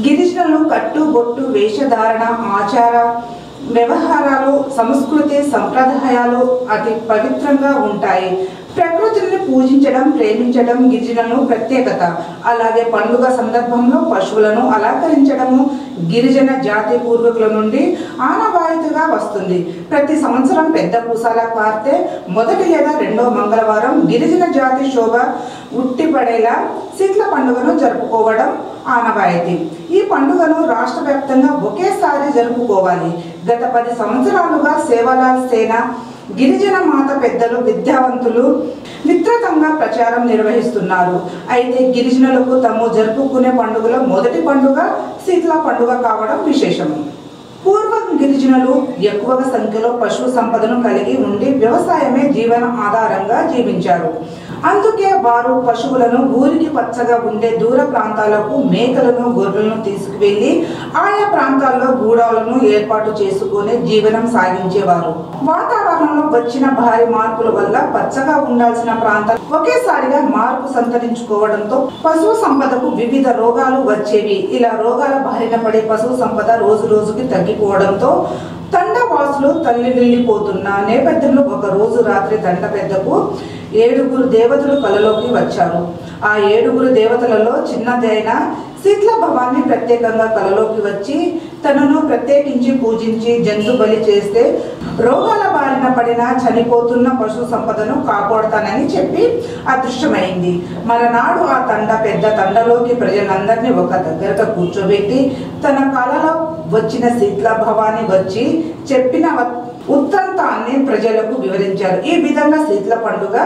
గిరిజనులు కట్టుబొట్టు వేషధారణ ఆచార వ్యవహారాలు సంస్కృతి సంప్రదాయాలు అతి పవిత్రంగా ఉంటాయి. ప్రకృతిని పూజించడం ప్రేమించడం గిరిజనుల ప్రత్యేకత. అలాగే పండుగ సందర్భంలో పశువులను అలంకరించడము గిరిజన జాతి పూర్వీకుల నుండి ఆనవాయితీగా వస్తుంది. ప్రతి సంవత్సరం పెద్ద పూసాల కార్తె మొదటి లేదా రెండో మంగళవారం గిరిజన జాతి శోభ ఉట్టిపడేలా శీతల పండుగను జరుపుకోవడం ఆనవాయితీ. ఈ పండుగను రాష్ట్ర వ్యాప్తంగా ఒకేసారి జరుపుకోవాలి. గత 10 సంవత్సరాలుగా సేవాలాల్ సేన గిరిజన మాత పెద్దలు విద్యావంతులు విస్తృతంగా ప్రచారం నిర్వహిస్తున్నారు. అయితే గిరిజనులకు తాము జరుపుకునే పండుగలో మొదటి పండుగ శీతల పండుగ కావడం విశేషం. పూర్వం గిరిజనులు ఎక్కువగా సంఖ్యలో పశు సంపదను కలిగి ఉండి వ్యవసాయమే జీవన ఆధారంగా జీవించారు. అందుకే వారు పశువులను ఊరికి పచ్చగా ఉండే దూర ప్రాంతాలకు మేకలను గొర్రెలను తీసుకువెళ్లి ఆయా ప్రాంతాల్లో గూడాలను ఏర్పాటు చేసుకుని జీవనం సాగించేవారు. వాతావరణంలో వచ్చిన భారీ మార్పుల వల్ల పచ్చగా ఉండాల్సిన ప్రాంతాలు ఒకేసారిగా మార్పు సంతరించుకోవడంతో పశువు సంపదకు వివిధ రోగాలు వచ్చేవి. ఇలా రోగాల బారిన పడే పశువు సంపద రోజు రోజుకి తగ్గిపోవడంతో తండవాసులు తల్లి వెళ్ళిపోతున్న నేపథ్యంలో ఒక రోజు రాత్రి తండ పెద్దకు 7 దేవతలు కలలోకి వచ్చారు. ఆ 7 దేవతలలో చిన్నదైన శీతల భవాన్ని ప్రత్యేకంగా కలలోకి వచ్చి తనను ప్రత్యేకించి పూజించి జంతు బలి చేస్తే రోగాల బారిన పడిన చనిపోతున్న పశు సంపదను కాపాడుతానని చెప్పి అదృశ్యమైంది. మరనాడు ఆ తండ పెద్ద తండలోకి ప్రజలందరినీ ఒక దగ్గరగా కూర్చోబెట్టి తన కలలో వచ్చిన శీతల భవాన్ని వచ్చి చెప్పిన ఉత్తంతాన్ని ప్రజలకు వివరించారు. ఈ విధంగా శీతల పండుగ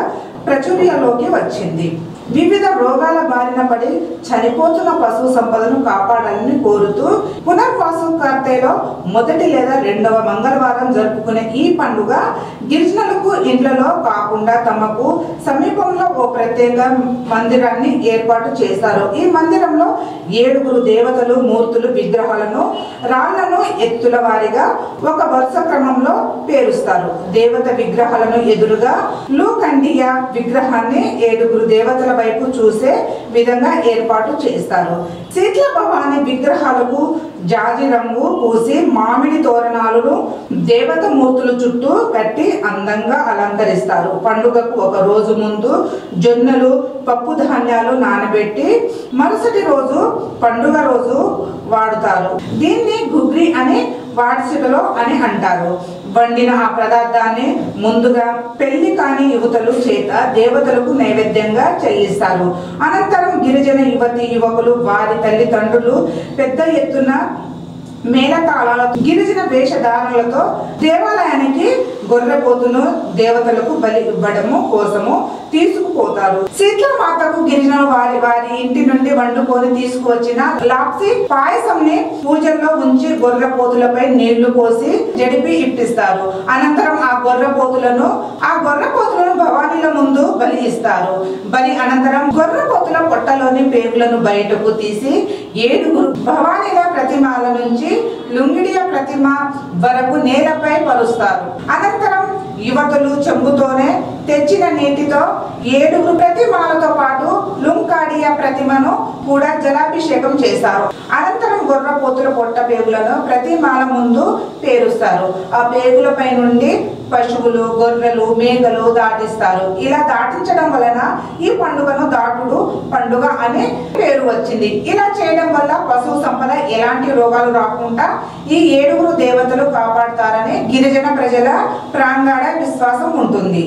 ప్రాచుర్యంలోకి వచ్చింది. వివిధ రోగాల బారిన పడి చనిపోతున్న పశువు సంపదను కాపాడాలని కోరుతూ పునర్వాసు కార్తెలో మొదటి లేదా రెండవ మంగళవారం జరుపుకునే ఈ పండుగ గిరిజనులకు ఇండ్లలో కాకుండా తమకు సమీపంలో ఓ ప్రత్యేక మందిరాన్ని ఏర్పాటు చేశారు. ఈ మందిరంలో 7 దేవతలు మూర్తులు విగ్రహాలను రాళ్లను ఎత్తుల వారిగా ఒక వరుస క్రమంలో పేరుస్తారు. దేవత విగ్రహాలను ఎదురుగా లూకండియా విగ్రహాన్ని 7 దేవతల వైపు చూసే విధంగా ఏర్పాటు చేస్తారు. శీతల భవాని విగ్రహాలకు జాజి రంగు పూసి మామిడి తోరణాలను దేవత మూర్తుల చుట్టూ కట్టి అందంగా అలంకరిస్తారు. పండుగకు ఒక రోజు ముందు జొన్నలు పప్పు ధాన్యాలు నానబెట్టి మరుసటి రోజు పండుగ రోజు వాడుతారు. దీన్ని గుగ్రి అని వాడ్సికలో అని అంటారు. వండిన ఆ పదార్థాన్ని ముందుగా పెళ్లి కాని యువతులు చేత దేవతలకు నైవేద్యంగా చెల్లిస్తారు. అనంతరం గిరిజన యువతి యువకులు వారి తల్లిదండ్రులు పెద్ద ఎత్తున మేళతాళాలతో గిరిజన వేషధారణలతో దేవాలయానికి గొర్రెపోతును దేవతలకు బలి ఇవ్వడము కోసము తీసుకుపోతారు. శీతల మాతకు గిరిజనులు వారి ఇంటి నుండి వండుకొని తీసుకువచ్చిన లాప్సి పాయసంని పూజల్లో ఉంచి గొర్రెపోతులపై నీళ్లు పోసి జడిపి ఇప్పిస్తారు. అనంతరం ఆ గొర్రెపోతులను భవానీల ముందు బలి ఇస్తారు. బలి అనంతరం గొర్రెపోతుల పొట్టలోని పేగులను బయటకు తీసి 7 భవానీల ప్రతిమల నుంచి లుంగిడియ ప్రతిమ వరకు నేలపై పరుస్తారు. అనంతరం యువతులు చెంబుతోనే తెచ్చిన నీటితో 7 ప్రతిమలతో పాటు లుంకాడియా ప్రతిమను కూడా జలాభిషేకం చేస్తారు. అనంతరం గొర్రెపోతుల పొట్ట పేగులను ప్రతిమల ముందు పేరుస్తారు. ఆ పేగులపై నుండి పశువులు గొర్రెలు మేకలు దాటిస్తారు. ఇలా దాటించడం వలన ఈ పండుగను దాటుడు పండుగ అనే పేరు వచ్చింది. ఇలా చేయడం వల్ల పశువు సంపద ఎలాంటి రోగాలు రాకుండా ఈ 7 దేవతలు కాపాడుతారని గిరిజన ప్రజల ప్రాంగాడ విశ్వాసం ఉంటుంది.